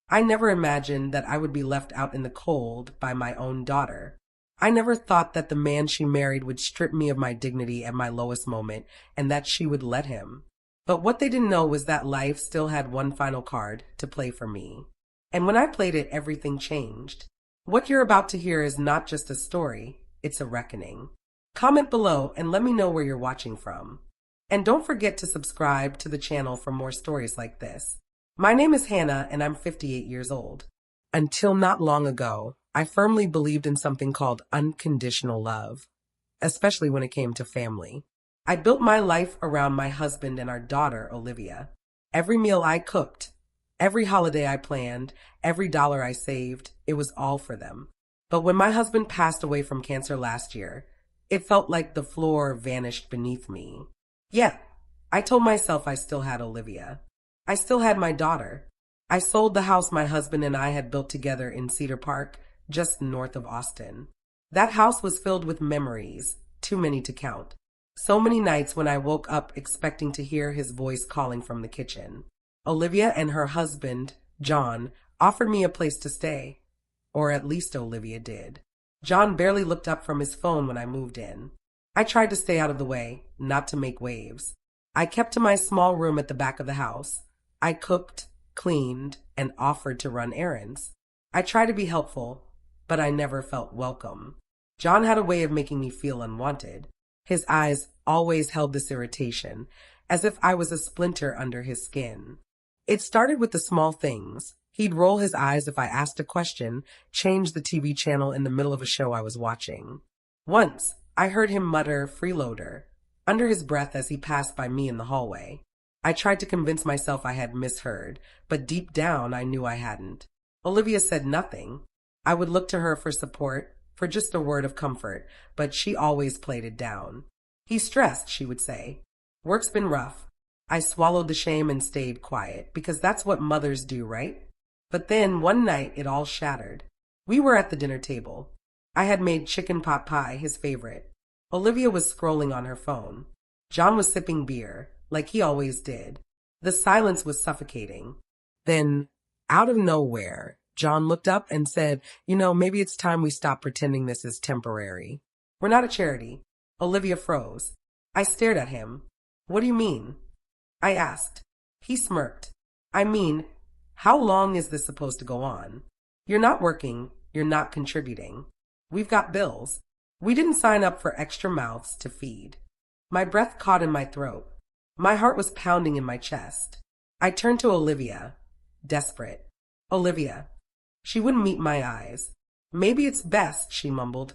I never imagined that I would be left out in the cold by my own daughter. I never thought that the man she married would strip me of my dignity at my lowest moment and that she would let him. But what they didn't know was that life still had one final card to play for me. And when I played it, everything changed. What you're about to hear is not just a story, it's a reckoning. Comment below and let me know where you're watching from. And don't forget to subscribe to the channel for more stories like this. My name is Hannah and I'm 58 years old. Until not long ago, I firmly believed in something called unconditional love, especially when it came to family. I built my life around my husband and our daughter, Olivia. Every meal I cooked, every holiday I planned, every dollar I saved, it was all for them. But when my husband passed away from cancer last year, it felt like the floor vanished beneath me. Yeah, I told myself I still had Olivia. I still had my daughter. I sold the house my husband and I had built together in Cedar Park, just north of Austin. That house was filled with memories, too many to count. So many nights when I woke up expecting to hear his voice calling from the kitchen. Olivia and her husband, John, offered me a place to stay. Or at least Olivia did. John barely looked up from his phone when I moved in. I tried to stay out of the way, not to make waves. I kept to my small room at the back of the house. I cooked, cleaned, and offered to run errands. I tried to be helpful, but I never felt welcome. John had a way of making me feel unwanted. His eyes always held this irritation, as if I was a splinter under his skin. It started with the small things. He'd roll his eyes if I asked a question, change the TV channel in the middle of a show I was watching. Once, I heard him mutter "freeloader" under his breath as he passed by me in the hallway. I tried to convince myself I had misheard, but deep down I knew I hadn't. Olivia said nothing. I would look to her for support, for just a word of comfort, but she always played it down. "He's stressed," she would say. "Work's been rough." I swallowed the shame and stayed quiet, because that's what mothers do, right? But then, one night, it all shattered. We were at the dinner table. I had made chicken pot pie, his favorite. Olivia was scrolling on her phone. John was sipping beer, like he always did. The silence was suffocating. Then, out of nowhere, John looked up and said, maybe it's time we stop pretending this is temporary. "We're not a charity." Olivia froze. I stared at him. "What do you mean?" I asked. He smirked. "I mean, how long is this supposed to go on? You're not working. You're not contributing. We've got bills. We didn't sign up for extra mouths to feed." My breath caught in my throat. My heart was pounding in my chest. I turned to Olivia, desperate. "Olivia." She wouldn't meet my eyes. "Maybe it's best," she mumbled,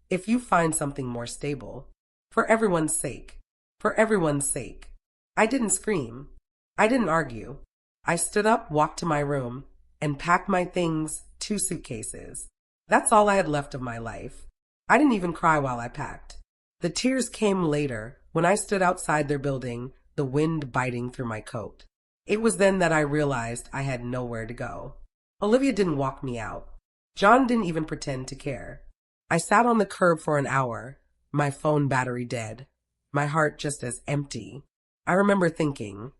"if you find something more stable. For everyone's sake. For everyone's sake." I didn't scream. I didn't argue. I stood up, walked to my room, and packed my things, 2 suitcases. That's all I had left of my life. I didn't even cry while I packed. The tears came later, when I stood outside their building, the wind biting through my coat. It was then that I realized I had nowhere to go. Olivia didn't walk me out. John didn't even pretend to care. I sat on the curb for an hour, my phone battery dead, my heart just as empty. I remember thinking,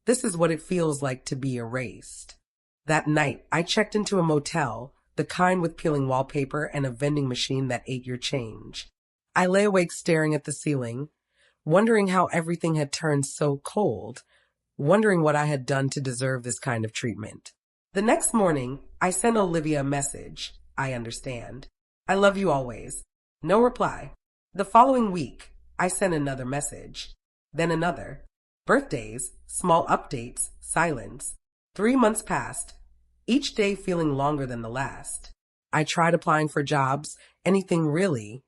this is what it feels like to be erased. That night, I checked into a motel, the kind with peeling wallpaper and a vending machine that ate your change. I lay awake staring at the ceiling, wondering how everything had turned so cold, wondering what I had done to deserve this kind of treatment. The next morning, I sent Olivia a message. "I understand. I love you always." No reply. The following week, I sent another message. Then another. Birthdays, small updates, silence. 3 months passed, each day feeling longer than the last. I tried applying for jobs, anything really,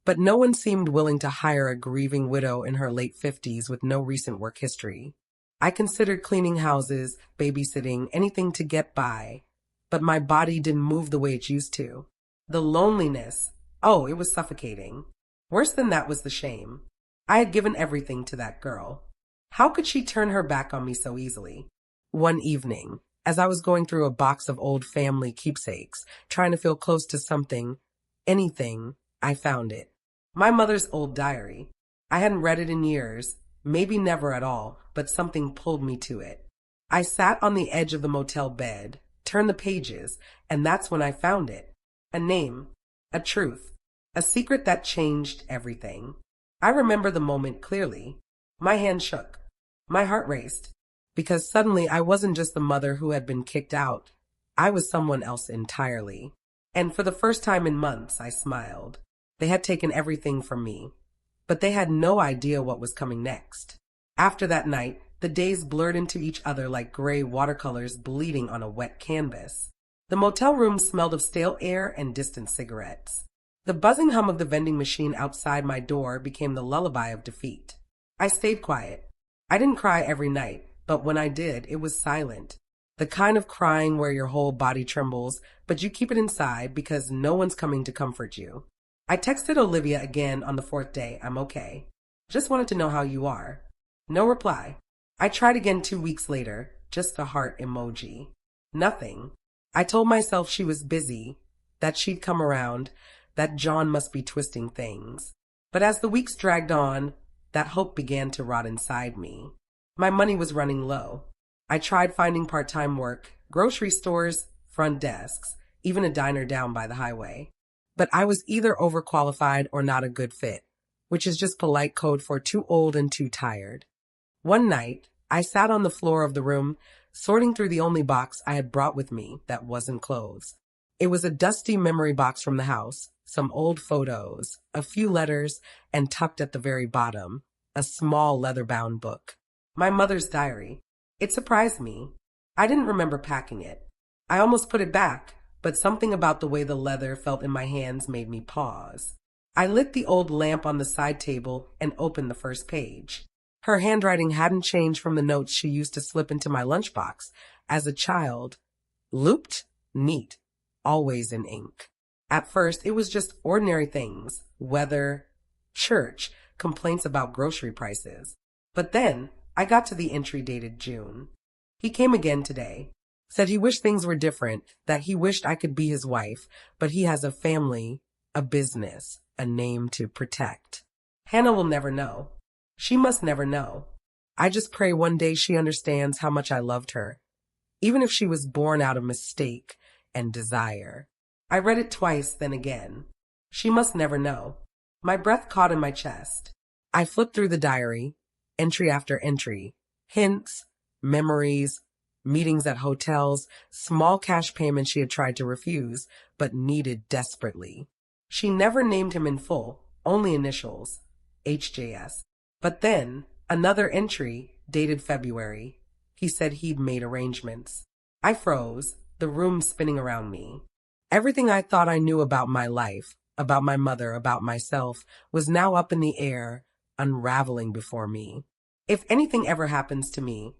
but no one seemed willing to hire a grieving widow in her late 50s with no recent work history. I considered cleaning houses, babysitting, anything to get by, but my body didn't move the way it used to. The loneliness, it was suffocating. Worse than that was the shame. I had given everything to that girl. How could she turn her back on me so easily? One evening, as I was going through a box of old family keepsakes, trying to feel close to something, anything, I found it. My mother's old diary. I hadn't read it in years, maybe never at all, but something pulled me to it. I sat on the edge of the motel bed, turn the pages, and that's when I found it. A name, a truth, a secret that changed everything. I remember the moment clearly. My hand shook. My heart raced. Because suddenly I wasn't just the mother who had been kicked out. I was someone else entirely. And for the first time in months, I smiled. They had taken everything from me. But they had no idea what was coming next. After that night, the days blurred into each other like gray watercolors bleeding on a wet canvas. The motel room smelled of stale air and distant cigarettes. The buzzing hum of the vending machine outside my door became the lullaby of defeat. I stayed quiet. I didn't cry every night, but when I did, it was silent. The kind of crying where your whole body trembles, but you keep it inside because no one's coming to comfort you. I texted Olivia again on the fourth day. I'm okay. Just wanted to know how you are. No reply. I tried again 2 weeks later, just a heart emoji. Nothing. I told myself she was busy, that she'd come around, that John must be twisting things. But as the weeks dragged on, that hope began to rot inside me. My money was running low. I tried finding part-time work, grocery stores, front desks, even a diner down by the highway. But I was either overqualified or not a good fit, which is just polite code for too old and too tired. One night, I sat on the floor of the room, sorting through the only box I had brought with me that wasn't clothes. It was a dusty memory box from the house, some old photos, a few letters, and tucked at the very bottom, a small leather-bound book. My mother's diary. It surprised me. I didn't remember packing it. I almost put it back, but something about the way the leather felt in my hands made me pause. I lit the old lamp on the side table and opened the first page. Her handwriting hadn't changed from the notes she used to slip into my lunchbox as a child. Looped, neat, always in ink. At first, it was just ordinary things, weather, church, complaints about grocery prices. But then, I got to the entry dated June. He came again today. Said he wished things were different, that he wished I could be his wife, but he has a family, a business, a name to protect. Hannah will never know. She must never know. I just pray one day she understands how much I loved her, even if she was born out of mistake and desire. I read it twice, then again. She must never know. My breath caught in my chest. I flipped through the diary, entry after entry, hints, memories, meetings at hotels, small cash payments she had tried to refuse, but needed desperately. She never named him in full, only initials, HJS. But then, another entry, dated February. He said he'd made arrangements. I froze, the room spinning around me. Everything I thought I knew about my life, about my mother, about myself, was now up in the air, unraveling before me. If anything ever happens to me,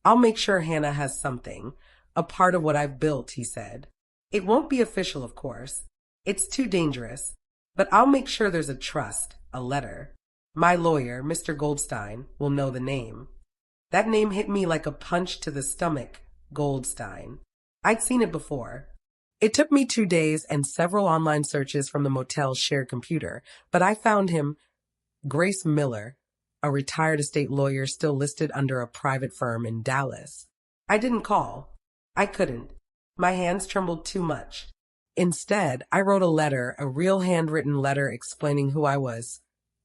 I'll make sure Hannah has something, a part of what I've built, he said. It won't be official, of course. It's too dangerous. But I'll make sure there's a trust, a letter. My lawyer, Mr. Goldstein, will know the name. That name hit me like a punch to the stomach, Goldstein. I'd seen it before. It took me 2 days and several online searches from the motel's shared computer, but I found him, Grace Miller, a retired estate lawyer still listed under a private firm in Dallas. I didn't call. I couldn't. My hands trembled too much. Instead, I wrote a letter, a real handwritten letter explaining who I was,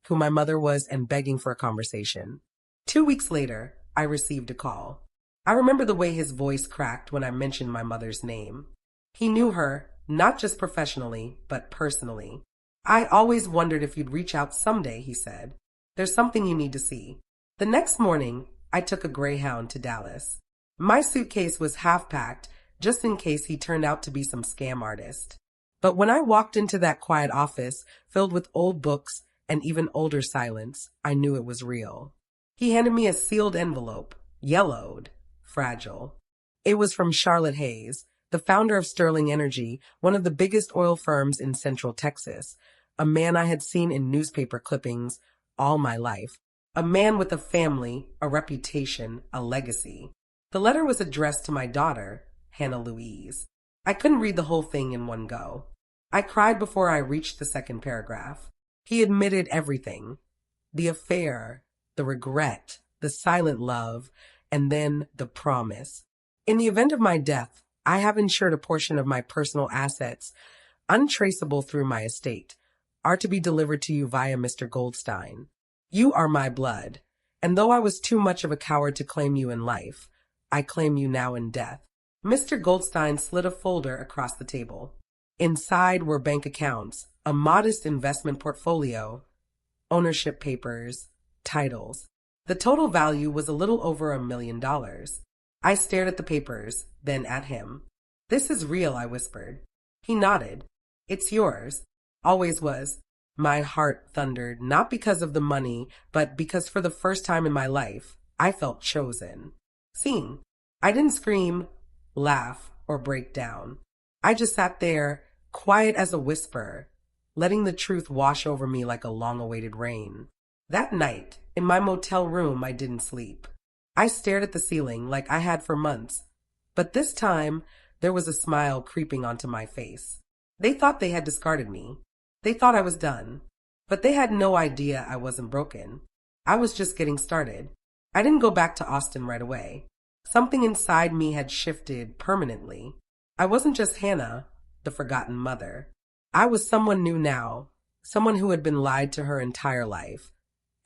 who my mother was, and begging for a conversation. 2 weeks later, I received a call. I remember the way his voice cracked when I mentioned my mother's name. He knew her, not just professionally, but personally. I always wondered if you'd reach out someday, he said. There's something you need to see. The next morning, I took a Greyhound to Dallas. My suitcase was half-packed, just in case he turned out to be some scam artist. But when I walked into that quiet office, filled with old books and even older silence, I knew it was real. He handed me a sealed envelope, yellowed, fragile. It was from Charlotte Hayes, the founder of Sterling Energy, one of the biggest oil firms in Central Texas, a man I had seen in newspaper clippings all my life, a man with a family, a reputation, a legacy. The letter was addressed to my daughter, Hannah Louise. I couldn't read the whole thing in one go. I cried before I reached the second paragraph. He admitted everything. The affair, the regret, the silent love, and then the promise. In the event of my death, I have insured a portion of my personal assets, untraceable through my estate, are to be delivered to you via Mr. Goldstein. You are my blood, and though I was too much of a coward to claim you in life, I claim you now in death." Mr. Goldstein slid a folder across the table. Inside were bank accounts, a modest investment portfolio, ownership papers, titles. The total value was a little over $1 million. I stared at the papers, then at him. "This is real," I whispered. He nodded. "It's yours. Always was." My heart thundered, not because of the money, but because for the first time in my life, I felt chosen. Seen. I didn't scream, laugh, or break down. I just sat there, quiet as a whisper, letting the truth wash over me like a long-awaited rain. That night, in my motel room, I didn't sleep. I stared at the ceiling like I had for months, but this time, there was a smile creeping onto my face. They thought they had discarded me. They thought I was done, but they had no idea I wasn't broken. I was just getting started. I didn't go back to Austin right away. Something inside me had shifted permanently. I wasn't just Hannah, the forgotten mother. I was someone new now, someone who had been lied to her entire life,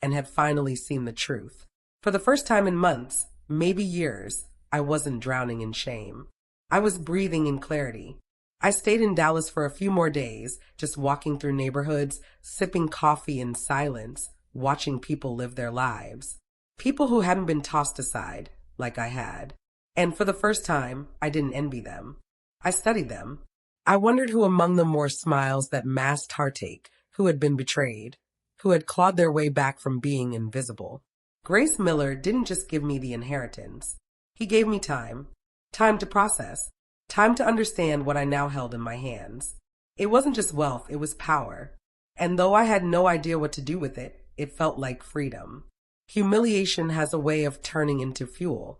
and had finally seen the truth. For the first time in months, maybe years, I wasn't drowning in shame. I was breathing in clarity. I stayed in Dallas for a few more days, just walking through neighborhoods, sipping coffee in silence, watching people live their lives. People who hadn't been tossed aside, like I had. And for the first time, I didn't envy them. I studied them. I wondered who among them wore smiles that masked heartache, who had been betrayed, who had clawed their way back from being invisible. Grace Miller didn't just give me the inheritance. He gave me time. Time to process. Time to understand what I now held in my hands. It wasn't just wealth, it was power. And though I had no idea what to do with it, it felt like freedom. Humiliation has a way of turning into fuel,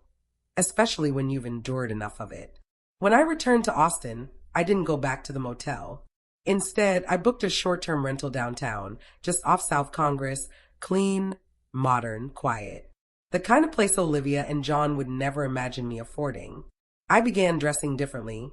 especially when you've endured enough of it. When I returned to Austin, I didn't go back to the motel. Instead, I booked a short-term rental downtown, just off South Congress, clean, modern, quiet. The kind of place Olivia and John would never imagine me affording. I began dressing differently,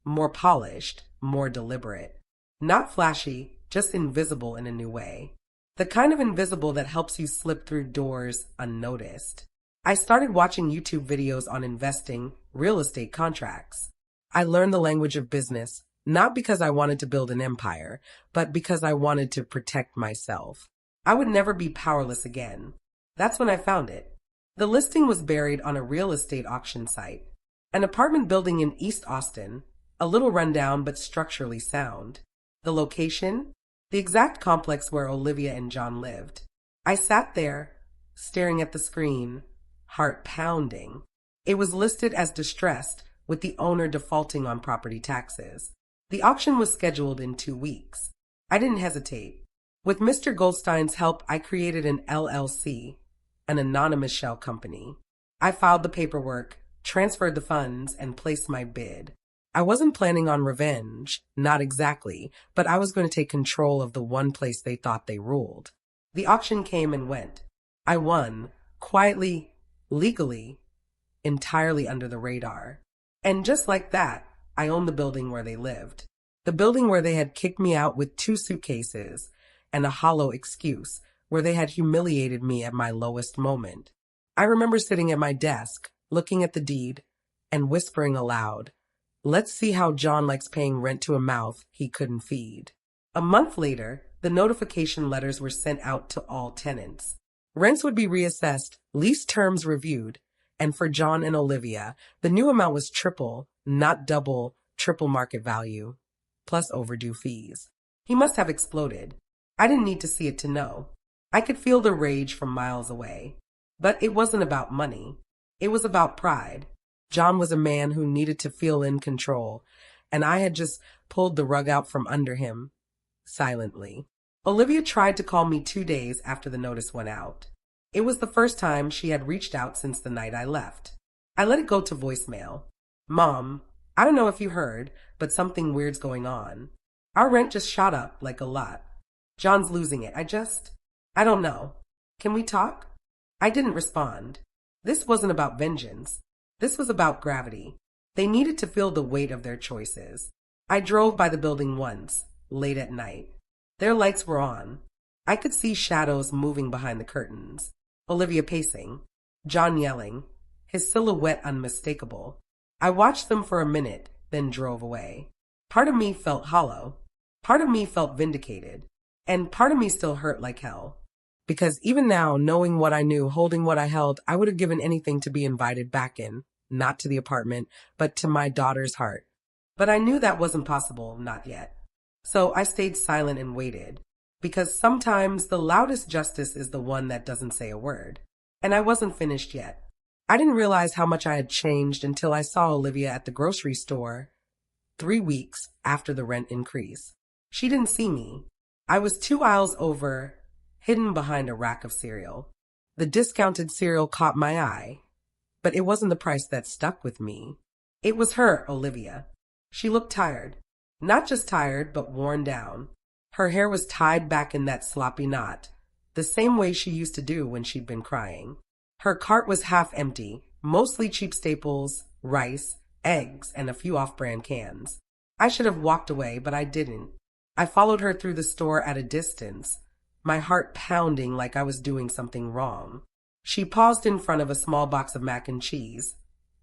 more polished, more deliberate. Not flashy, just invisible in a new way. The kind of invisible that helps you slip through doors unnoticed. I started watching YouTube videos on investing, real estate contracts. I learned the language of business, not because I wanted to build an empire, but because I wanted to protect myself. I would never be powerless again. That's when I found it. The listing was buried on a real estate auction site. An apartment building in East Austin, a little rundown but structurally sound. The location? The exact complex where Olivia and John lived. I sat there, staring at the screen, heart pounding. It was listed as distressed, with the owner defaulting on property taxes. The auction was scheduled in 2 weeks. I didn't hesitate. With Mr. Goldstein's help, I created an LLC, an anonymous shell company. I filed the paperwork, transferred the funds, and placed my bid. I wasn't planning on revenge, not exactly, but I was going to take control of the one place they thought they ruled. The auction came and went. I won, quietly, legally, entirely under the radar. And just like that, I owned the building where they lived. The building where they had kicked me out with 2 suitcases and a hollow excuse, where they had humiliated me at my lowest moment. I remember sitting at my desk, looking at the deed, and whispering aloud, "Let's see how John likes paying rent to a mouth he couldn't feed." A month later, the notification letters were sent out to all tenants. Rents would be reassessed, lease terms reviewed, and for John and Olivia, the new amount was triple, not double, triple market value, plus overdue fees. He must have exploded. I didn't need to see it to know. I could feel the rage from miles away. But it wasn't about money. It was about pride. John was a man who needed to feel in control, and I had just pulled the rug out from under him, silently. Olivia tried to call me 2 days after the notice went out. It was the first time she had reached out since the night I left. I let it go to voicemail. "Mom, I don't know if you heard, but something weird's going on. Our rent just shot up like a lot. John's losing it. I don't know. Can we talk?" I didn't respond. This wasn't about vengeance. This was about gravity. They needed to feel the weight of their choices. I drove by the building once, late at night. Their lights were on. I could see shadows moving behind the curtains. Olivia pacing, John yelling, his silhouette unmistakable. I watched them for a minute, then drove away. Part of me felt hollow. Part of me felt vindicated. And part of me still hurt like hell. Because even now, knowing what I knew, holding what I held, I would have given anything to be invited back in, not to the apartment, but to my daughter's heart. But I knew that wasn't possible, not yet. So I stayed silent and waited, because sometimes the loudest justice is the one that doesn't say a word. And I wasn't finished yet. I didn't realize how much I had changed until I saw Olivia at the grocery store 3 weeks after the rent increase. She didn't see me. I was 2 aisles over, hidden behind a rack of cereal. The discounted cereal caught my eye, but it wasn't the price that stuck with me. It was her, Olivia. She looked tired. Not just tired, but worn down. Her hair was tied back in that sloppy knot, the same way she used to do when she'd been crying. Her cart was half empty, mostly cheap staples, rice, eggs, and a few off-brand cans. I should have walked away, but I didn't. I followed her through the store at a distance, my heart pounding like I was doing something wrong. She paused in front of a small box of mac and cheese,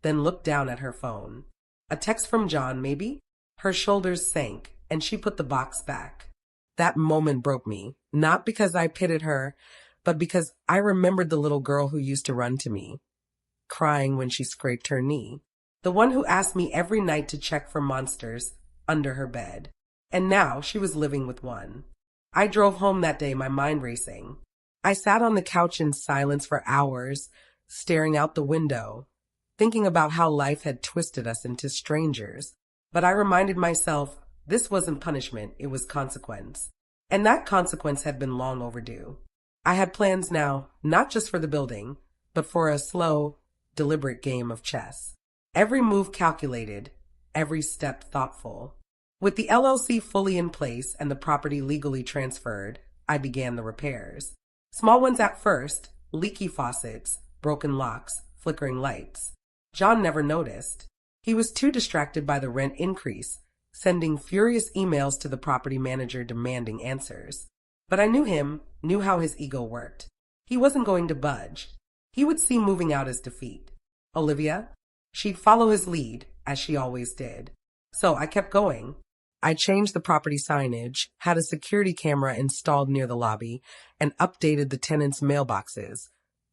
then looked down at her phone. A text from John, maybe? Her shoulders sank, and she put the box back. That moment broke me, not because I pitied her, but because I remembered the little girl who used to run to me, crying when she scraped her knee. The one who asked me every night to check for monsters under her bed. And now she was living with one. I drove home that day, my mind racing. I sat on the couch in silence for hours, staring out the window, thinking about how life had twisted us into strangers. But I reminded myself, this wasn't punishment, it was consequence. And that consequence had been long overdue. I had plans now, not just for the building, but for a slow, deliberate game of chess. Every move calculated, every step thoughtful. With the LLC fully in place and the property legally transferred, I began the repairs. Small ones at first, leaky faucets, broken locks, flickering lights. John never noticed. He was too distracted by the rent increase, sending furious emails to the property manager demanding answers. But I knew him, knew how his ego worked. He wasn't going to budge. He would see moving out as defeat. Olivia? She'd follow his lead, as she always did. So I kept going. I changed the property signage, had a security camera installed near the lobby, and updated the tenants' mailboxes,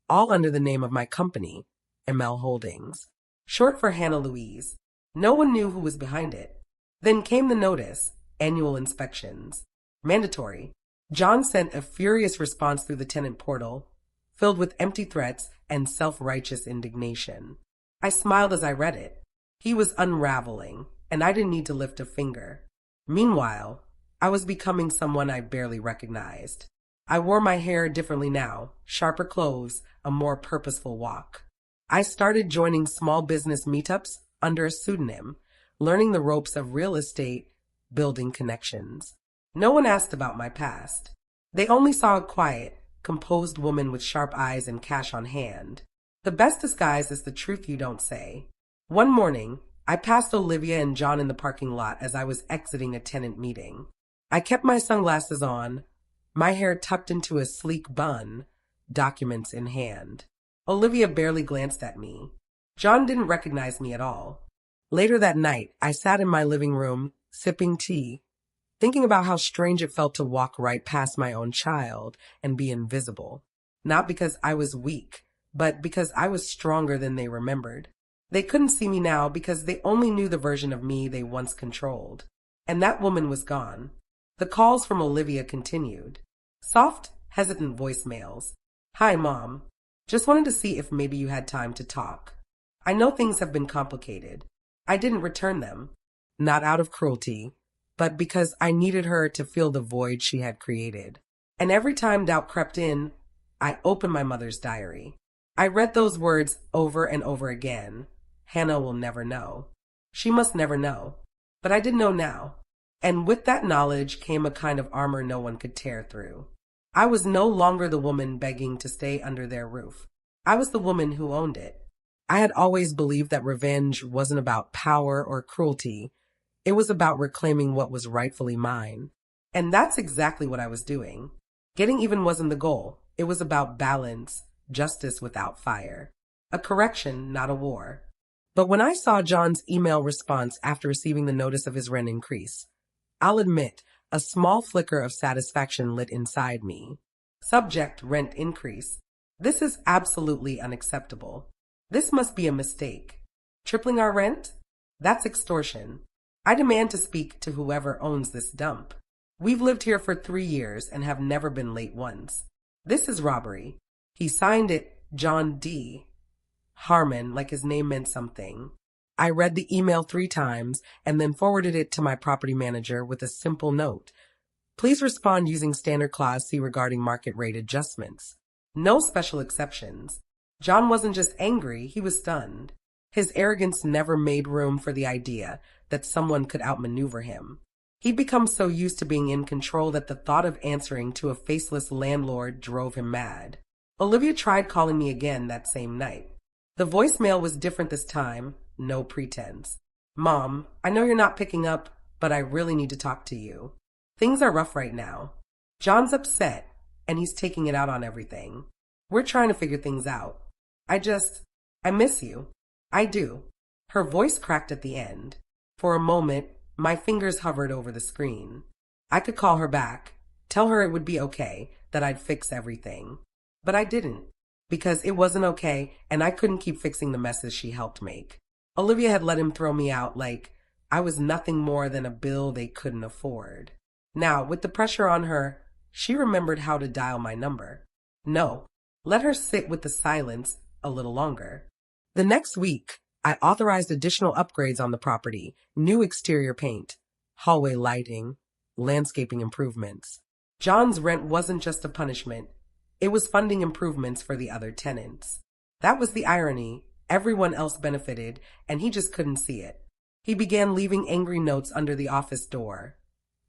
all under the name of my company, ML Holdings, short for Hannah Louise. No one knew who was behind it. Then came the notice, annual inspections. Mandatory. John sent a furious response through the tenant portal, filled with empty threats and self-righteous indignation. I smiled as I read it. He was unraveling, and I didn't need to lift a finger. Meanwhile, I was becoming someone I barely recognized. I wore my hair differently now, sharper clothes, a more purposeful walk. I started joining small business meetups under a pseudonym, learning the ropes of real estate, building connections. No one asked about my past. They only saw a quiet, composed woman with sharp eyes and cash on hand. The best disguise is the truth you don't say. One morning, I passed Olivia and John in the parking lot as I was exiting a tenant meeting. I kept my sunglasses on, my hair tucked into a sleek bun, documents in hand. Olivia barely glanced at me. John didn't recognize me at all. Later that night, I sat in my living room, sipping tea, thinking about how strange it felt to walk right past my own child and be invisible. Not because I was weak, but because I was stronger than they remembered. They couldn't see me now because they only knew the version of me they once controlled. And that woman was gone. The calls from Olivia continued. Soft, hesitant voicemails. Hi, Mom. Just wanted to see if maybe you had time to talk. I know things have been complicated. I didn't return them. Not out of cruelty, but because I needed her to fill the void she had created. And every time doubt crept in, I opened my mother's diary. I read those words over and over again. Hannah will never know. She must never know. But I did know now. And with that knowledge came a kind of armor no one could tear through. I was no longer the woman begging to stay under their roof. I was the woman who owned it. I had always believed that revenge wasn't about power or cruelty. It was about reclaiming what was rightfully mine. And that's exactly what I was doing. Getting even wasn't the goal. It was about balance, justice without fire. A correction, not a war. But when I saw John's email response after receiving the notice of his rent increase, I'll admit, a small flicker of satisfaction lit inside me. Subject: rent increase. This is absolutely unacceptable. This must be a mistake. Tripling our rent? That's extortion. I demand to speak to whoever owns this dump. We've lived here for 3 years and have never been late once. This is robbery. He signed it John D. Harmon, like his name meant something. I read the email 3 times and then forwarded it to my property manager with a simple note. Please respond using standard clause C regarding market rate adjustments. No special exceptions. John wasn't just angry, he was stunned. His arrogance never made room for the idea that someone could outmaneuver him. He'd become so used to being in control that the thought of answering to a faceless landlord drove him mad. Olivia tried calling me again that same night. The voicemail was different this time, no pretense. Mom, I know you're not picking up, but I really need to talk to you. Things are rough right now. John's upset, and he's taking it out on everything. We're trying to figure things out. I miss you. I do. Her voice cracked at the end. For a moment, my fingers hovered over the screen. I could call her back, tell her it would be okay, that I'd fix everything. But I didn't, because it wasn't okay, and I couldn't keep fixing the messes she helped make. Olivia had let him throw me out like I was nothing more than a bill they couldn't afford. Now, with the pressure on her, she remembered how to dial my number. No, let her sit with the silence a little longer. The next week, I authorized additional upgrades on the property, new exterior paint, hallway lighting, landscaping improvements. John's rent wasn't just a punishment. It was funding improvements for the other tenants. That was the irony. Everyone else benefited, and he just couldn't see it. He began leaving angry notes under the office door.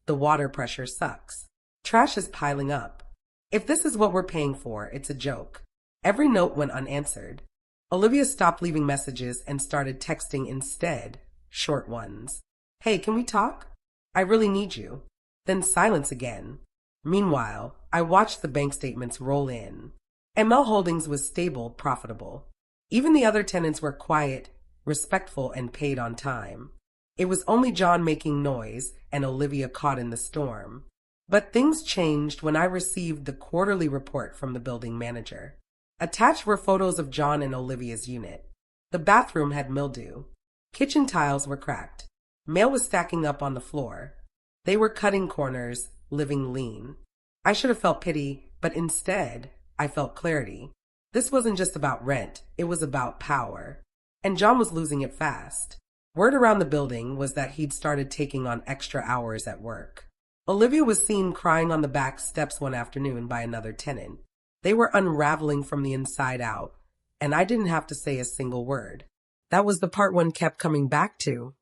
The water pressure sucks. Trash is piling up. If this is what we're paying for, it's a joke. Every note went unanswered. Olivia stopped leaving messages and started texting instead, short ones. Hey, can we talk? I really need you. Then silence again. Meanwhile, I watched the bank statements roll in. ML Holdings was stable, profitable. Even the other tenants were quiet, respectful, and paid on time. It was only John making noise and Olivia caught in the storm. But things changed when I received the quarterly report from the building manager. Attached were photos of John and Olivia's unit. The bathroom had mildew. Kitchen tiles were cracked. Mail was stacking up on the floor. They were cutting corners, living lean. I should have felt pity, but instead, I felt clarity. This wasn't just about rent, it was about power. And John was losing it fast. Word around the building was that he'd started taking on extra hours at work. Olivia was seen crying on the back steps one afternoon by another tenant. They were unraveling from the inside out, and I didn't have to say a single word. That was the part one kept coming back to.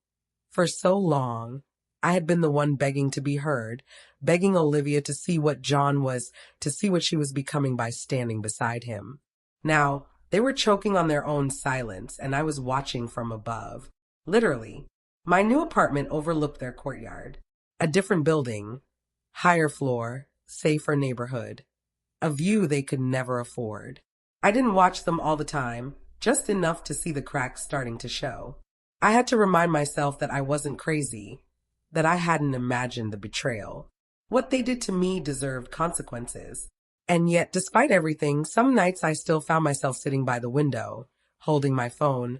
For so long, I had been the one begging to be heard, begging Olivia to see what John was, to see what she was becoming by standing beside him. Now, they were choking on their own silence, and I was watching from above. Literally. My new apartment overlooked their courtyard. A different building, higher floor, safer neighborhood. A view they could never afford. I didn't watch them all the time, just enough to see the cracks starting to show. I had to remind myself that I wasn't crazy, that I hadn't imagined the betrayal. What they did to me deserved consequences. And yet, despite everything, some nights I still found myself sitting by the window, holding my phone,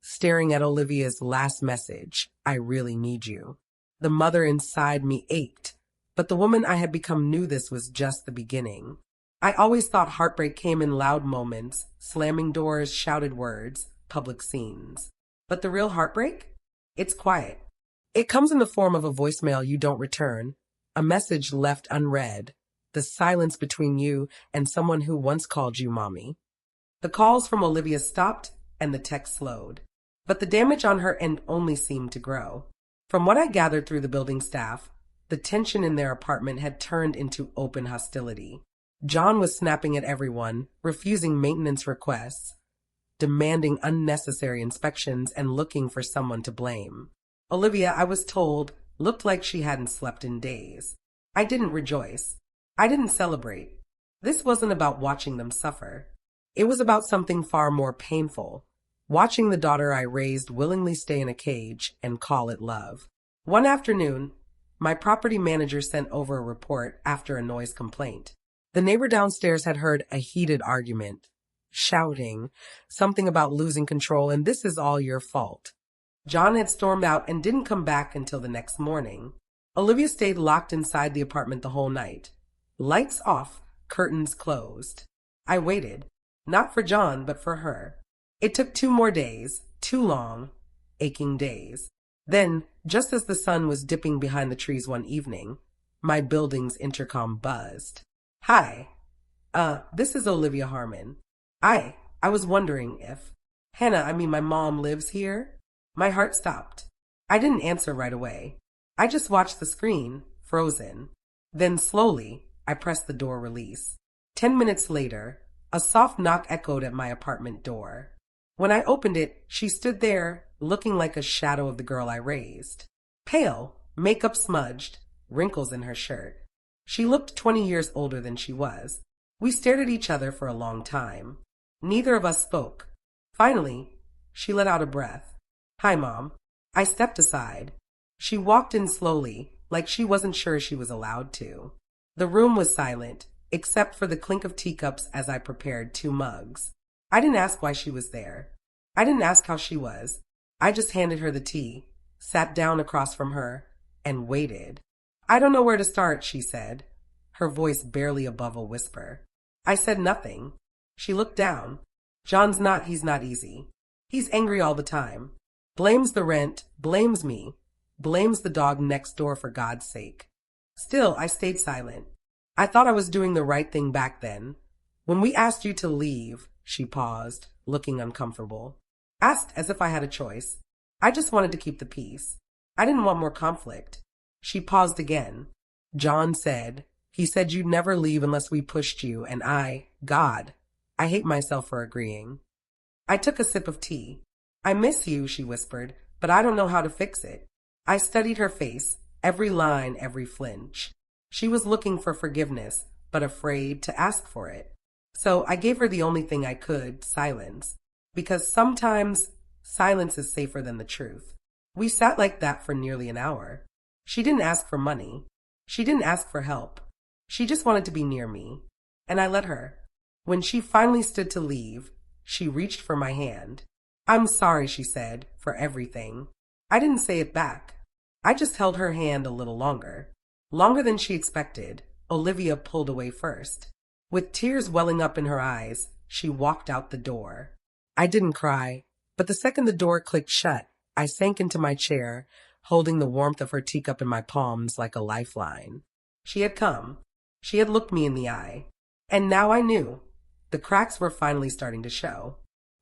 staring at Olivia's last message, I really need you. The mother inside me ached, but the woman I had become knew this was just the beginning. I always thought heartbreak came in loud moments, slamming doors, shouted words, public scenes. But the real heartbreak? It's quiet. It comes in the form of a voicemail you don't return, a message left unread, the silence between you and someone who once called you mommy. The calls from Olivia stopped and the text slowed, but the damage on her end only seemed to grow. From what I gathered through the building staff, the tension in their apartment had turned into open hostility. John was snapping at everyone, refusing maintenance requests. demanding unnecessary inspections and looking for someone to blame. Olivia, I was told, looked like she hadn't slept in days. I didn't rejoice. I didn't celebrate. This wasn't about watching them suffer. It was about something far more painful. Watching the daughter I raised willingly stay in a cage and call it love. One afternoon, my property manager sent over a report after a noise complaint. The neighbor downstairs had heard a heated argument, shouting something about losing control and this is all your fault. John had stormed out and didn't come back until the next morning. Olivia stayed locked inside the apartment the whole night. Lights off, curtains closed. I waited, not for John, but for her. It took 2 more days, 2 long, aching days. Then, just as the sun was dipping behind the trees one evening, my building's intercom buzzed. Hi. This is Olivia Harmon. I was wondering if... Hannah, my mom lives here? My heart stopped. I didn't answer right away. I just watched the screen, frozen. Then slowly, I pressed the door release. 10 minutes later, a soft knock echoed at my apartment door. When I opened it, she stood there, looking like a shadow of the girl I raised. Pale, makeup smudged, wrinkles in her shirt. She looked 20 years older than she was. We stared at each other for a long time. Neither of us spoke. Finally, she let out a breath. Hi, Mom. I stepped aside. She walked in slowly, like she wasn't sure she was allowed to. The room was silent, except for the clink of teacups as I prepared 2 mugs. I didn't ask why she was there. I didn't ask how she was. I just handed her the tea, sat down across from her, and waited. I don't know where to start, she said, her voice barely above a whisper. I said nothing. She looked down. He's not easy. He's angry all the time. Blames the rent, blames me, blames the dog next door for God's sake. Still, I stayed silent. I thought I was doing the right thing back then. When we asked you to leave, she paused, looking uncomfortable. Asked as if I had a choice. I just wanted to keep the peace. I didn't want more conflict. She paused again. John said, he said you'd never leave unless we pushed you, and God, I hate myself for agreeing. I took a sip of tea. I miss you, she whispered, but I don't know how to fix it. I studied her face, every line, every flinch. She was looking for forgiveness, but afraid to ask for it. So I gave her the only thing I could, silence. Because sometimes silence is safer than the truth. We sat like that for nearly an hour. She didn't ask for money. She didn't ask for help. She just wanted to be near me. And I let her. When she finally stood to leave, she reached for my hand. I'm sorry, she said, for everything. I didn't say it back. I just held her hand a little longer. Longer than she expected. Olivia pulled away first. With tears welling up in her eyes, she walked out the door. I didn't cry, but the second the door clicked shut, I sank into my chair, holding the warmth of her teacup in my palms like a lifeline. She had come. She had looked me in the eye. And now I knew. The cracks were finally starting to show.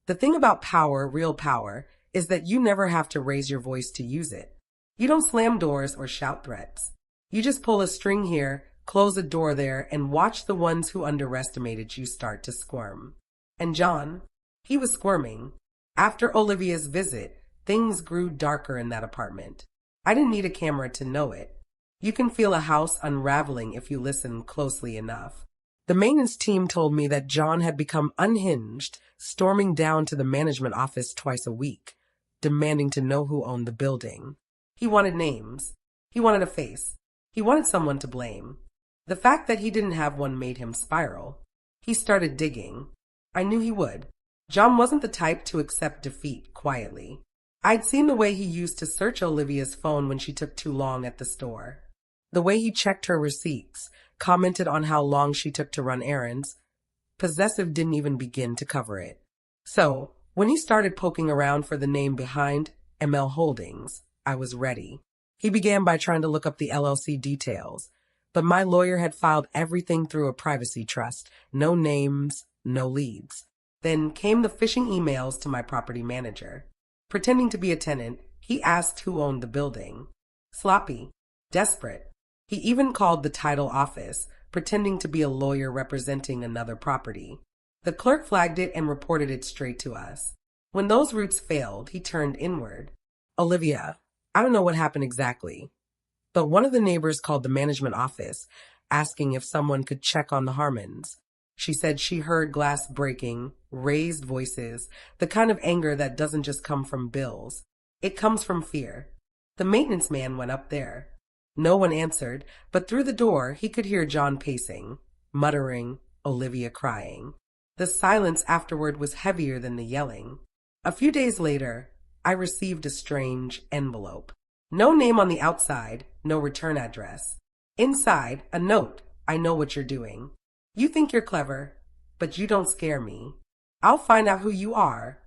The thing about power, real power, is that you never have to raise your voice to use it. You don't slam doors or shout threats. You just pull a string here, close a door there, and watch the ones who underestimated you start to squirm. And John, he was squirming. After Olivia's visit, things grew darker in that apartment. I didn't need a camera to know it. You can feel a house unraveling if you listen closely enough. The maintenance team told me that John had become unhinged, storming down to the management office twice a week, demanding to know who owned the building. He wanted names. He wanted a face. He wanted someone to blame. The fact that he didn't have one made him spiral. He started digging. I knew he would. John wasn't the type to accept defeat quietly. I'd seen the way he used to search Olivia's phone when she took too long at the store. The way he checked her receipts, commented on how long she took to run errands. Possessive didn't even begin to cover it. So, when he started poking around for the name behind ML Holdings, I was ready. He began by trying to look up the LLC details, but my lawyer had filed everything through a privacy trust. No names, no leads. Then came the phishing emails to my property manager. Pretending to be a tenant, he asked who owned the building. Sloppy. Desperate. He even called the title office, pretending to be a lawyer representing another property. The clerk flagged it and reported it straight to us. When those routes failed, he turned inward. Olivia, I don't know what happened exactly, but one of the neighbors called the management office asking if someone could check on the Harmons. She said she heard glass breaking, raised voices, the kind of anger that doesn't just come from bills. It comes from fear. The maintenance man went up there. No one answered, but through the door he could hear John pacing, muttering, Olivia crying. The silence afterward was heavier than the yelling. A few days later, I received a strange envelope. No name on the outside, no return address. Inside, a note, I know what you're doing. You think you're clever, but you don't scare me. I'll find out who you are,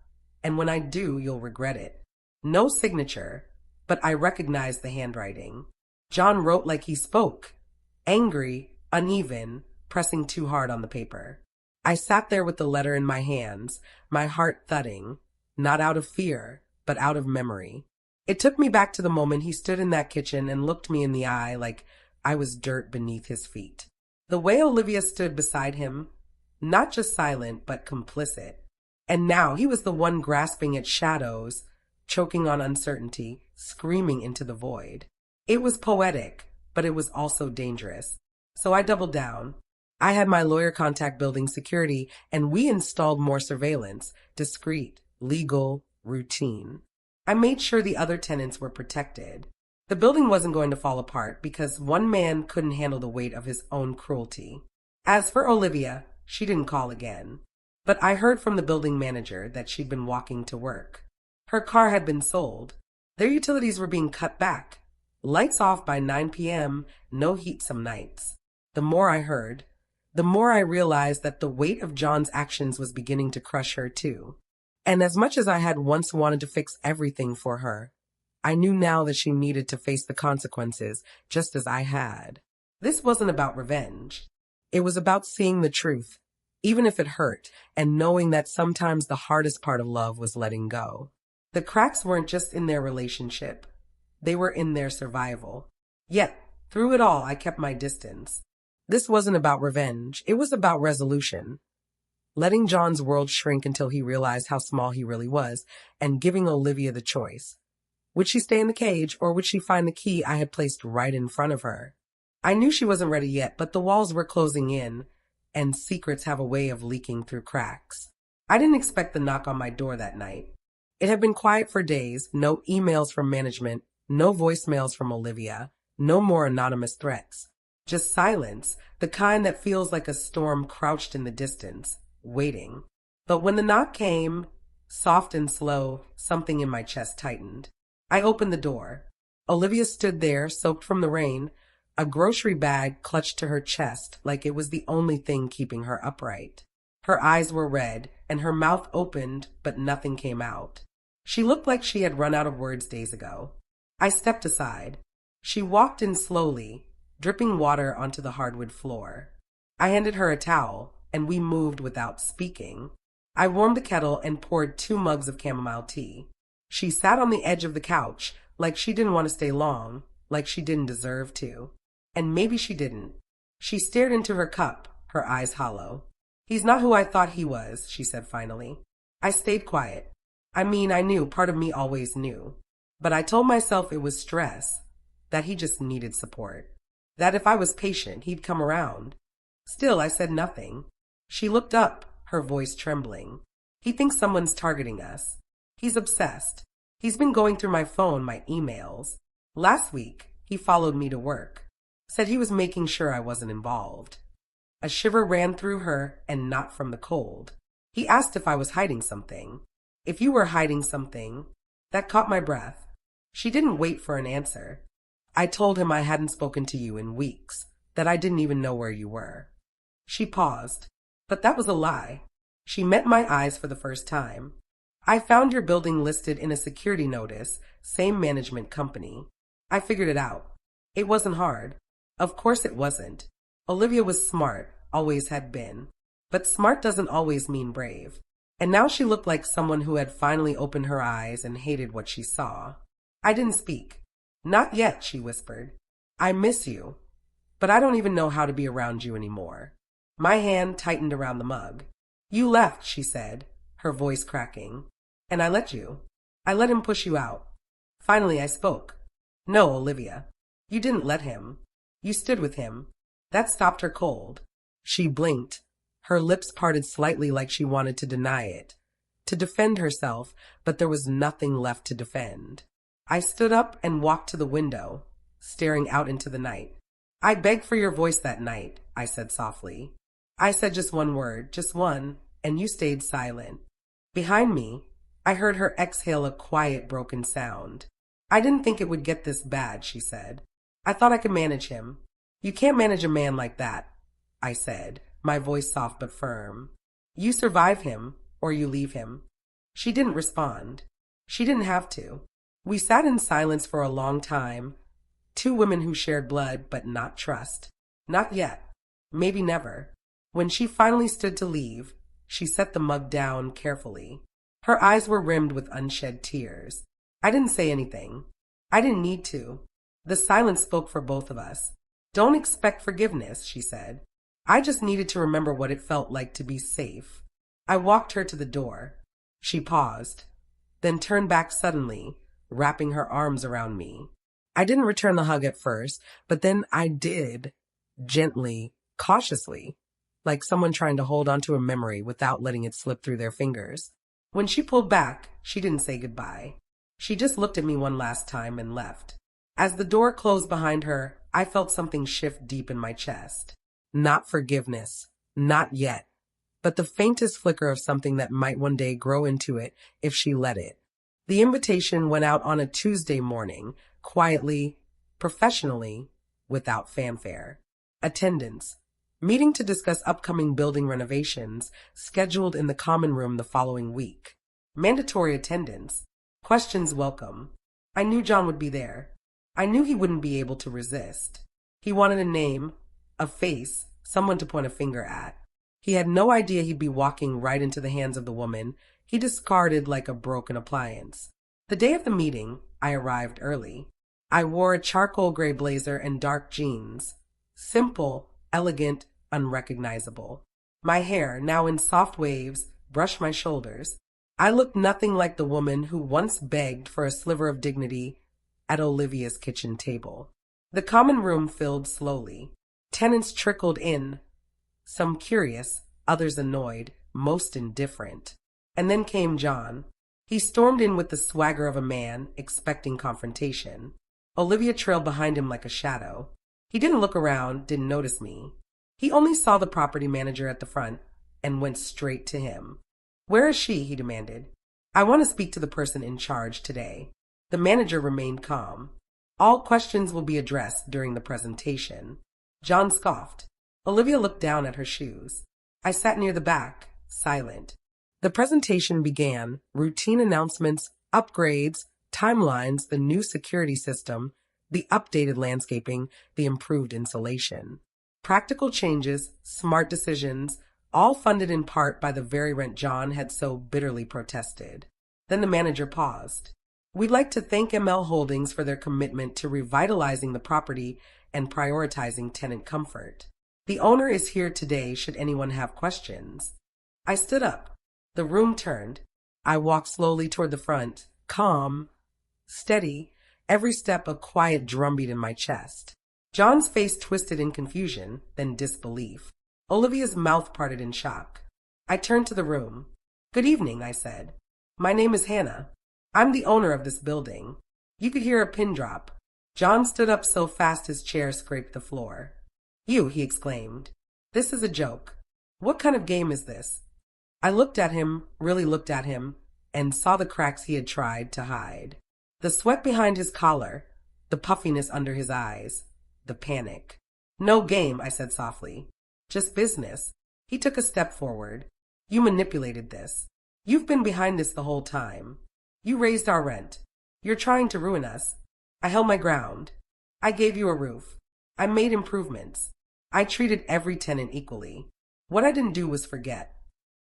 and when I do, you'll regret it. No signature, but I recognize the handwriting. John wrote like he spoke, angry, uneven, pressing too hard on the paper. I sat there with the letter in my hands, my heart thudding, not out of fear, but out of memory. It took me back to the moment he stood in that kitchen and looked me in the eye like I was dirt beneath his feet. The way Olivia stood beside him, not just silent, but complicit. And now he was the one grasping at shadows, choking on uncertainty, screaming into the void. It was poetic, but it was also dangerous. So I doubled down. I had my lawyer contact building security, and we installed more surveillance, discreet, legal, routine. I made sure the other tenants were protected. The building wasn't going to fall apart because one man couldn't handle the weight of his own cruelty. As for Olivia, she didn't call again. But I heard from the building manager that she'd been walking to work. Her car had been sold. Their utilities were being cut back. Lights off by 9 p.m., no heat some nights. The more I heard, the more I realized that the weight of John's actions was beginning to crush her too. And as much as I had once wanted to fix everything for her, I knew now that she needed to face the consequences just as I had. This wasn't about revenge. It was about seeing the truth, even if it hurt, and knowing that sometimes the hardest part of love was letting go. The cracks weren't just in their relationship. They were in their survival. Yet, through it all, I kept my distance. This wasn't about revenge. It was about resolution. Letting John's world shrink until he realized how small he really was, and giving Olivia the choice. Would she stay in the cage, or would she find the key I had placed right in front of her? I knew she wasn't ready yet, but the walls were closing in, and secrets have a way of leaking through cracks. I didn't expect the knock on my door that night. It had been quiet for days, no emails from management, no voicemails from Olivia, no more anonymous threats. Just silence, the kind that feels like a storm crouched in the distance, waiting. But when the knock came, soft and slow, something in my chest tightened. I opened the door. Olivia stood there, soaked from the rain, a grocery bag clutched to her chest like it was the only thing keeping her upright. Her eyes were red, and her mouth opened, but nothing came out. She looked like she had run out of words days ago. I stepped aside. She walked in slowly, dripping water onto the hardwood floor. I handed her a towel, and we moved without speaking. I warmed the kettle and poured 2 mugs of chamomile tea. She sat on the edge of the couch, like she didn't want to stay long, like she didn't deserve to. And maybe she didn't. She stared into her cup, her eyes hollow. "He's not who I thought he was," she said finally. I stayed quiet. I knew, part of me always knew. But I told myself it was stress, that he just needed support. That if I was patient, he'd come around. Still, I said nothing. She looked up, her voice trembling. "He thinks someone's targeting us. He's obsessed. He's been going through my phone, my emails. Last week, he followed me to work. Said he was making sure I wasn't involved." A shiver ran through her, and not from the cold. He asked if I was hiding something. "If you were hiding something." That caught my breath. She didn't wait for an answer. I told him I hadn't spoken to you in weeks, that I didn't even know where you were. She paused. But that was a lie. She met my eyes for the first time. "I found your building listed in a security notice, same management company. I figured it out. It wasn't hard." Of course it wasn't. Olivia was smart, always had been. But smart doesn't always mean brave. And now she looked like someone who had finally opened her eyes and hated what she saw. I didn't speak. "Not yet," she whispered. "I miss you, but I don't even know how to be around you anymore." My hand tightened around the mug. You left, she said, her voice cracking. And I let you. I let him push you out. Finally, I spoke. No, Olivia. You didn't let him. You stood with him. That stopped her cold. She blinked. Her lips parted slightly like she wanted to deny it, to defend herself, but there was nothing left to defend. I stood up and walked to the window, staring out into the night. I begged for your voice that night, I said softly. I said just one word, just one, and you stayed silent. Behind me, I heard her exhale a quiet, broken sound. I didn't think it would get this bad, she said. I thought I could manage him. You can't manage a man like that, I said, my voice soft but firm. You survive him, or you leave him. She didn't respond. She didn't have to. We sat in silence for a long time. Two women who shared blood, but not trust. Not yet. Maybe never. When she finally stood to leave, she set the mug down carefully. Her eyes were rimmed with unshed tears. I didn't say anything. I didn't need to. The silence spoke for both of us. Don't expect forgiveness, she said. I just needed to remember what it felt like to be safe. I walked her to the door. She paused, then turned back suddenly, wrapping her arms around me. I didn't return the hug at first, but then I did, gently, cautiously, like someone trying to hold onto a memory without letting it slip through their fingers. When she pulled back, she didn't say goodbye. She just looked at me one last time and left. As the door closed behind her, I felt something shift deep in my chest. Not forgiveness, not yet, but the faintest flicker of something that might one day grow into it if she let it. The invitation went out on a Tuesday morning, quietly, professionally, without fanfare. Attendance. Meeting to discuss upcoming building renovations, scheduled in the common room the following week. Mandatory attendance. Questions welcome. I knew John would be there. I knew he wouldn't be able to resist. He wanted a name, a face, someone to point a finger at. He had no idea he'd be walking right into the hands of the woman he discarded like a broken appliance. The day of the meeting, I arrived early. I wore a charcoal gray blazer and dark jeans. Simple, elegant, unrecognizable. My hair, now in soft waves, brushed my shoulders. I looked nothing like the woman who once begged for a sliver of dignity at Olivia's kitchen table. The common room filled slowly. Tenants trickled in, some curious, others annoyed, most indifferent. And then came John. He stormed in with the swagger of a man, expecting confrontation. Olivia trailed behind him like a shadow. He didn't look around, didn't notice me. He only saw the property manager at the front and went straight to him. Where is she? He demanded. I want to speak to the person in charge today. The manager remained calm. All questions will be addressed during the presentation. John scoffed. Olivia looked down at her shoes. I sat near the back, silent. The presentation began, routine announcements, upgrades, timelines, the new security system, the updated landscaping, the improved insulation. Practical changes, smart decisions, all funded in part by the very rent John had so bitterly protested. Then the manager paused. We'd like to thank ML Holdings for their commitment to revitalizing the property and prioritizing tenant comfort. The owner is here today should anyone have questions. I stood up. The room turned. I walked slowly toward the front, calm, steady, every step a quiet drumbeat in my chest. John's face twisted in confusion, then disbelief. Olivia's mouth parted in shock. I turned to the room. Good evening, I said. My name is Hannah. I'm the owner of this building. You could hear a pin drop. John stood up so fast his chair scraped the floor. You, he exclaimed. This is a joke. What kind of game is this? I looked at him, really looked at him, and saw the cracks he had tried to hide. The sweat behind his collar, the puffiness under his eyes, the panic. No game, I said softly. Just business. He took a step forward. You manipulated this. You've been behind this the whole time. You raised our rent. You're trying to ruin us. I held my ground. I gave you a roof. I made improvements. I treated every tenant equally. What I didn't do was forget.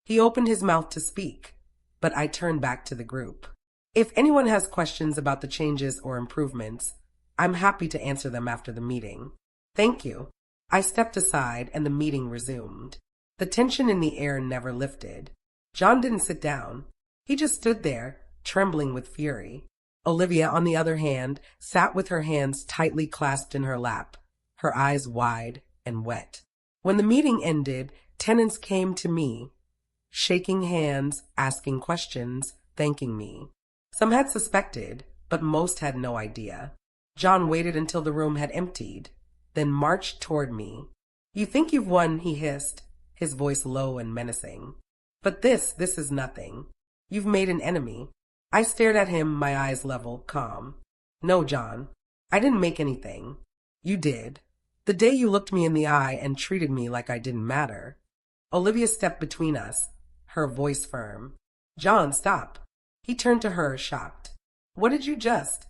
He opened his mouth to speak, but I turned back to the group. If anyone has questions about the changes or improvements, I'm happy to answer them after the meeting. Thank you. I stepped aside and the meeting resumed. The tension in the air never lifted. John didn't sit down. He just stood there, trembling with fury. Olivia, on the other hand, sat with her hands tightly clasped in her lap, her eyes wide and wet. When the meeting ended, tenants came to me, shaking hands, asking questions, thanking me. Some had suspected, but most had no idea. John waited until the room had emptied, then marched toward me. "You think you've won," he hissed, his voice low and menacing. "But this is nothing. You've made an enemy." I stared at him, my eyes level, calm. "No, John, I didn't make anything. You did. The day you looked me in the eye and treated me like I didn't matter." Olivia stepped between us, her voice firm. "John, stop." He turned to her, shocked. "What did you just—"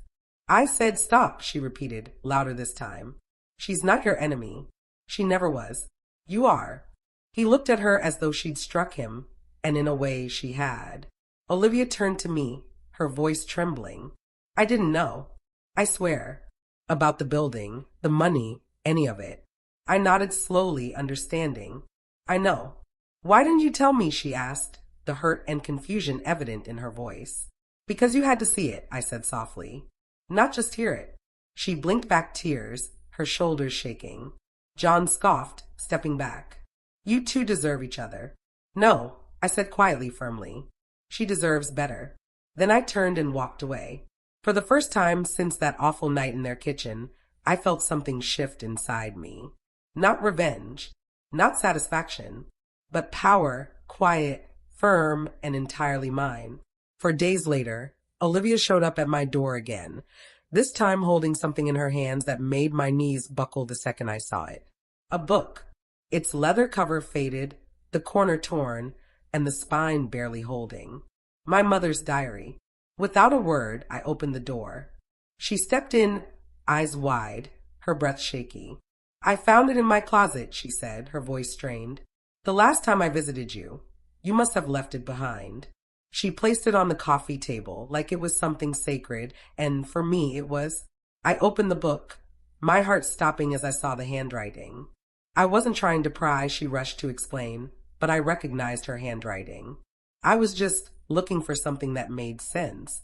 "I said stop," she repeated, louder this time. "She's not your enemy. She never was. You are." He looked at her as though she'd struck him, and in a way she had. Olivia turned to me, her voice trembling. "I didn't know. I swear. About the building, the money, any of it." I nodded slowly, understanding. "I know." "Why didn't you tell me?" she asked, the hurt and confusion evident in her voice. "Because you had to see it," I said softly. "Not just hear it." She blinked back tears, her shoulders shaking. John scoffed, stepping back. "You two deserve each other." "No," I said quietly, firmly. "She deserves better." Then I turned and walked away. For the first time since that awful night in their kitchen, I felt something shift inside me. Not revenge, not satisfaction, but power, quiet, firm, and entirely mine. For days later, Olivia showed up at my door again, this time holding something in her hands that made my knees buckle the second I saw it. A book, its leather cover faded, the corner torn, and the spine barely holding. My mother's diary. Without a word, I opened the door. She stepped in, eyes wide, her breath shaky. "I found it in my closet," she said, her voice strained. "The last time I visited you. You must have left it behind." She placed it on the coffee table like it was something sacred, and for me it was. I opened the book, my heart stopping as I saw the handwriting. I wasn't trying to pry, she rushed to explain, but I recognized her handwriting. I was just looking for something that made sense.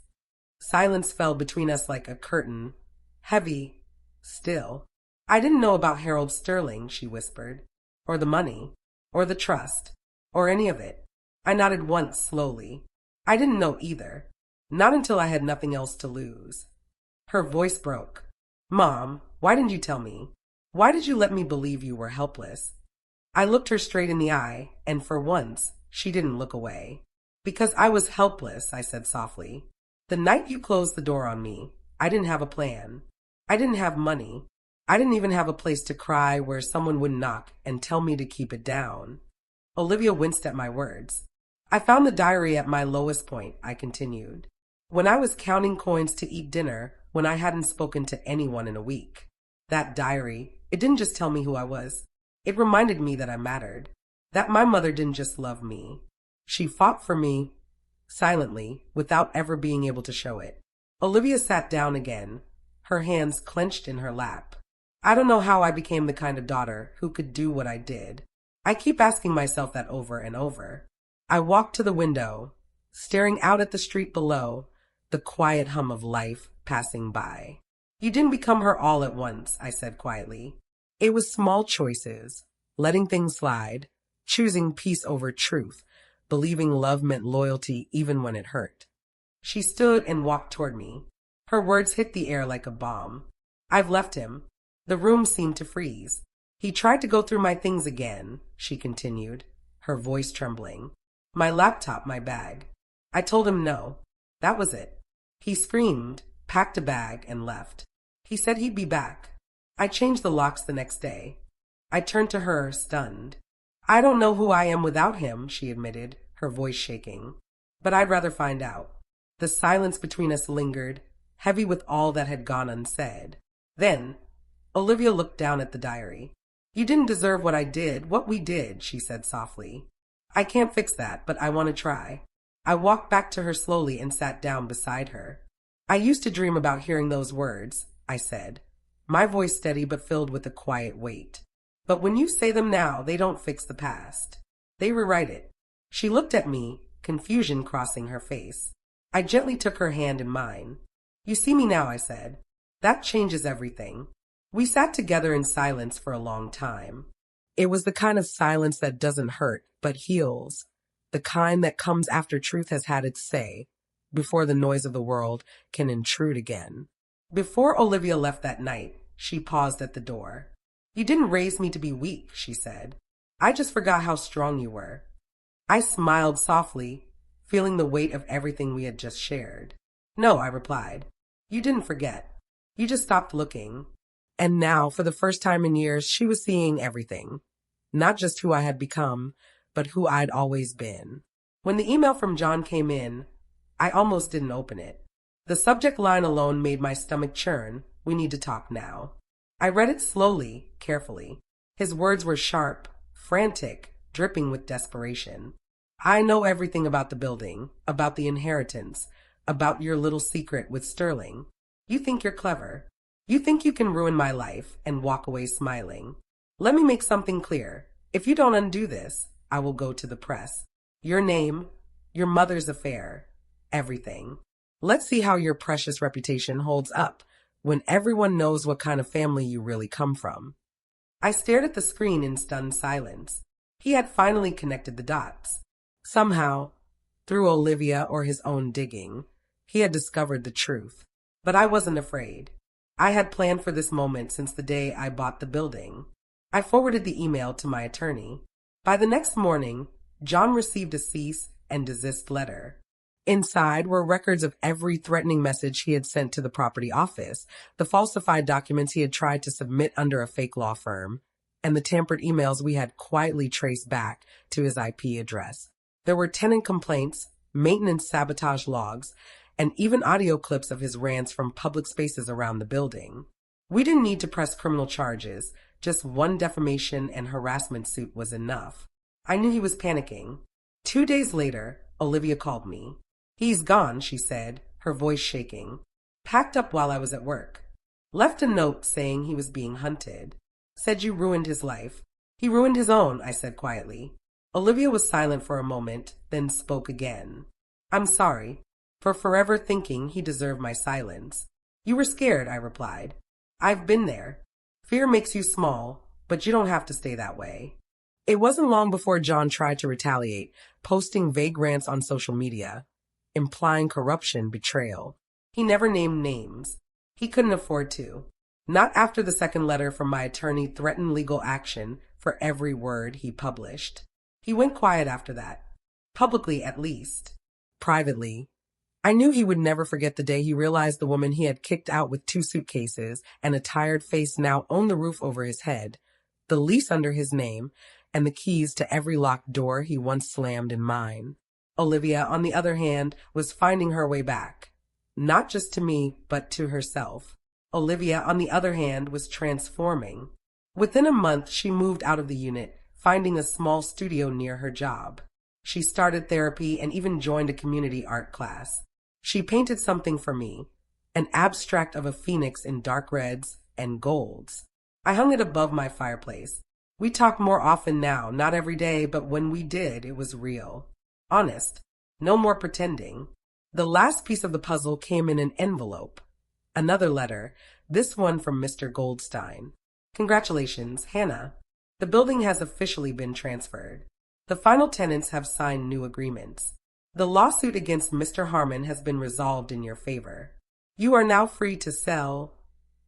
Silence fell between us like a curtain, heavy, still. "I didn't know about Harold Sterling," she whispered, "or the money, or the trust, or any of it." I nodded once, slowly. "I didn't know either. Not until I had nothing else to lose." Her voice broke. "Mom, why didn't you tell me? Why did you let me believe you were helpless?" I looked her straight in the eye, and for once, she didn't look away. "Because I was helpless," I said softly. "The night you closed the door on me, I didn't have a plan. I didn't have money. I didn't even have a place to cry where someone would knock and tell me to keep it down." Olivia winced at my words. "I found the diary at my lowest point," I continued. "When I was counting coins to eat dinner, when I hadn't spoken to anyone in a week. That diary, it didn't just tell me who I was. It reminded me that I mattered. That my mother didn't just love me. She fought for me, silently, without ever being able to show it." Olivia sat down again, her hands clenched in her lap. I don't know how I became the kind of daughter who could do what I did. I keep asking myself that over and over. I walked to the window, staring out at the street below, the quiet hum of life passing by. "You didn't become her all at once," I said quietly. "It was small choices, letting things slide, choosing peace over truth, believing love meant loyalty even when it hurt." She stood and walked toward me. Her words hit the air like a bomb. "I've left him." The room seemed to freeze. "He tried to go through my things again," she continued, her voice trembling. "My laptop, my bag. I told him no. That was it. He screamed, packed a bag, and left. He said he'd be back. I changed the locks the next day." I turned to her, stunned. "I don't know who I am without him," she admitted, her voice shaking. "But I'd rather find out." The silence between us lingered, heavy with all that had gone unsaid. Then, Olivia looked down at the diary. "You didn't deserve what I did, what we did," she said softly. "I can't fix that, but I want to try." I walked back to her slowly and sat down beside her. "I used to dream about hearing those words," I said, my voice steady but filled with a quiet weight. "But when you say them now, they don't fix the past." They rewrite it. She looked at me, confusion crossing her face. I gently took her hand in mine. You see me now, I said. That changes everything. We sat together in silence for a long time. It was the kind of silence that doesn't hurt, but heals. The kind that comes after truth has had its say, before the noise of the world can intrude again. Before Olivia left that night, she paused at the door. You didn't raise me to be weak, she said. I just forgot how strong you were. I smiled softly, feeling the weight of everything we had just shared. No, I replied. You didn't forget. You just stopped looking. And now, for the first time in years, she was seeing everything. Not just who I had become, but who I'd always been. When the email from John came in, I almost didn't open it. The subject line alone made my stomach churn. We need to talk now. I read it slowly, carefully. His words were sharp, frantic, dripping with desperation. I know everything about the building, about the inheritance, about your little secret with Sterling. You think you're clever. You think you can ruin my life and walk away smiling. Let me make something clear. If you don't undo this, I will go to the press. Your name, your mother's affair, everything. Let's see how your precious reputation holds up when everyone knows what kind of family you really come from. I stared at the screen in stunned silence. He had finally connected the dots. Somehow, through Olivia or his own digging, he had discovered the truth. But I wasn't afraid. I had planned for this moment since the day I bought the building. I forwarded the email to my attorney. By the next morning, John received a cease and desist letter. Inside were records of every threatening message he had sent to the property office, the falsified documents he had tried to submit under a fake law firm, and the tampered emails we had quietly traced back to his IP address. There were tenant complaints, maintenance sabotage logs, and even audio clips of his rants from public spaces around the building. We didn't need to press criminal charges. Just one defamation and harassment suit was enough. I knew he was panicking. 2 days later, Olivia called me. He's gone, she said, her voice shaking. Packed up while I was at work. Left a note saying he was being hunted. Said you ruined his life. He ruined his own, I said quietly. Olivia was silent for a moment, then spoke again. I'm sorry, for forever thinking he deserved my silence. You were scared, I replied. I've been there. Fear makes you small, but you don't have to stay that way. It wasn't long before John tried to retaliate, posting vague rants on social media, implying corruption, betrayal. He never named names. He couldn't afford to. Not after the second letter from my attorney threatened legal action for every word he published. He went quiet after that. Publicly, at least. Privately, I knew he would never forget the day he realized the woman he had kicked out with 2 suitcases and a tired face now owned the roof over his head, the lease under his name, and the keys to every locked door he once slammed in mine. Olivia, on the other hand, was finding her way back. Not just to me, but to herself. Olivia, on the other hand, was transforming. Within a month, she moved out of the unit, finding a small studio near her job. She started therapy and even joined a community art class. She painted something for me, an abstract of a phoenix in dark reds and golds. I hung it above my fireplace. We talk more often now, not every day, but when we did, it was real. Honest. No more pretending. The last piece of the puzzle came in an envelope. Another letter, this one from Mr. Goldstein. Congratulations, Hannah. The building has officially been transferred. The final tenants have signed new agreements. The lawsuit against Mr. Harmon has been resolved in your favor. You are now free to sell,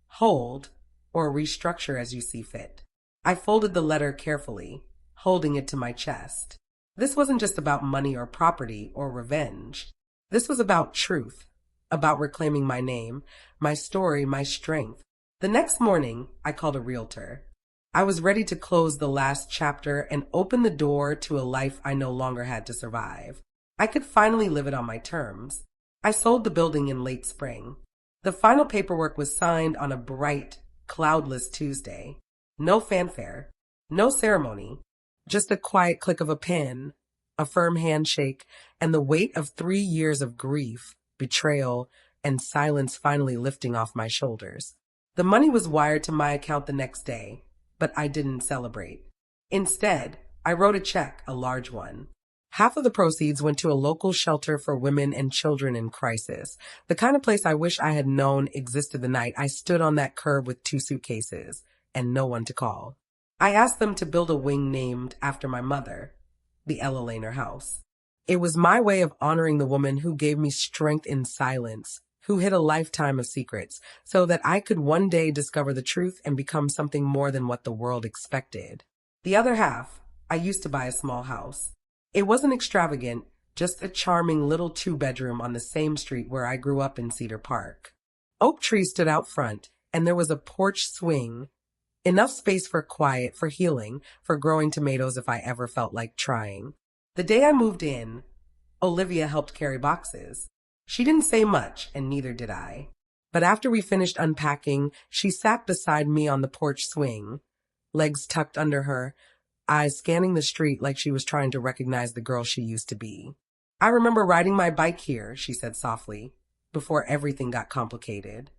hold, or restructure as you see fit. I folded the letter carefully, holding it to my chest. This wasn't just about money or property or revenge. This was about truth, about reclaiming my name, my story, my strength. The next morning, I called a realtor. I was ready to close the last chapter and open the door to a life I no longer had to survive. I could finally live it on my terms. I sold the building in late spring. The final paperwork was signed on a bright, cloudless Tuesday. No fanfare, no ceremony, just a quiet click of a pen, a firm handshake, and the weight of 3 years of grief, betrayal, and silence finally lifting off my shoulders. The money was wired to my account the next day, but I didn't celebrate. Instead, I wrote a check, a large one. Half of the proceeds went to a local shelter for women and children in crisis, the kind of place I wish I had known existed the night I stood on that curb with 2 suitcases and no one to call. I asked them to build a wing named after my mother, the Ella Laner house. It was my way of honoring the woman who gave me strength in silence, who hid a lifetime of secrets, so that I could one day discover the truth and become something more than what the world expected. The other half, I used to buy a small house. It wasn't extravagant, just a charming little 2-bedroom on the same street where I grew up in Cedar Park. Oak trees stood out front, and there was a porch swing. Enough space for quiet, for healing, for growing tomatoes if I ever felt like trying. The day I moved in, Olivia helped carry boxes. She didn't say much, and neither did I. But after we finished unpacking, she sat beside me on the porch swing, legs tucked under her, eyes scanning the street like she was trying to recognize the girl she used to be. "I remember riding my bike here," she said softly, "before everything got complicated."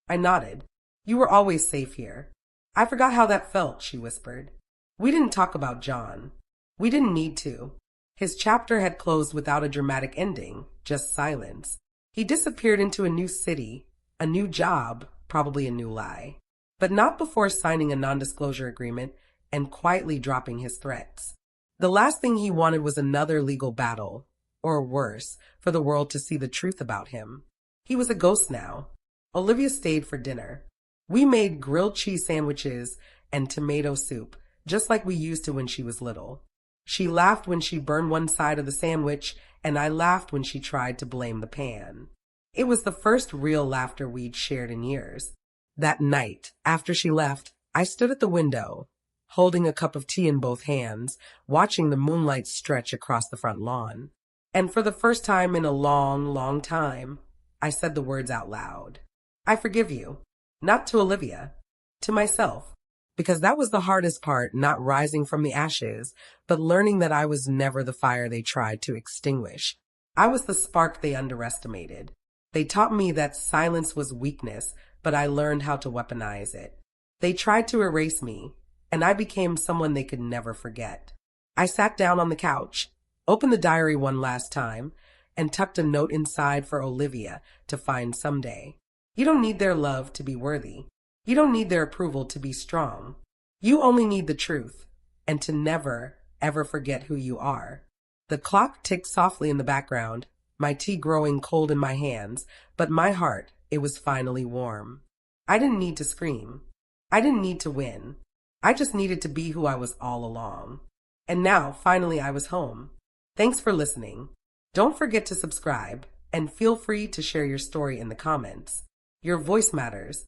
I nodded. "You were always safe here." "I forgot how that felt," she whispered. We didn't talk about John. We didn't need to. His chapter had closed without a dramatic ending, just silence. He disappeared into a new city, a new job, probably a new lie. But not before signing a non-disclosure agreement and quietly dropping his threats. The last thing he wanted was another legal battle, or worse, for the world to see the truth about him. He was a ghost now. Olivia stayed for dinner. We made grilled cheese sandwiches and tomato soup, just like we used to when she was little. She laughed when she burned one side of the sandwich, and I laughed when she tried to blame the pan. It was the first real laughter we'd shared in years. That night, after she left, I stood at the window, holding a cup of tea in both hands, watching the moonlight stretch across the front lawn. And for the first time in a long, long time, I said the words out loud. "I forgive you." Not to Olivia, to myself. Because that was the hardest part, not rising from the ashes, but learning that I was never the fire they tried to extinguish. I was the spark they underestimated. They taught me that silence was weakness, but I learned how to weaponize it. They tried to erase me, and I became someone they could never forget. I sat down on the couch, opened the diary one last time, and tucked a note inside for Olivia to find someday. You don't need their love to be worthy. You don't need their approval to be strong. You only need the truth, and to never, ever forget who you are. The clock ticked softly in the background, my tea growing cold in my hands, but my heart, it was finally warm. I didn't need to scream. I didn't need to win. I just needed to be who I was all along. And now, finally, I was home. Thanks for listening. Don't forget to subscribe, and feel free to share your story in the comments. Your voice matters,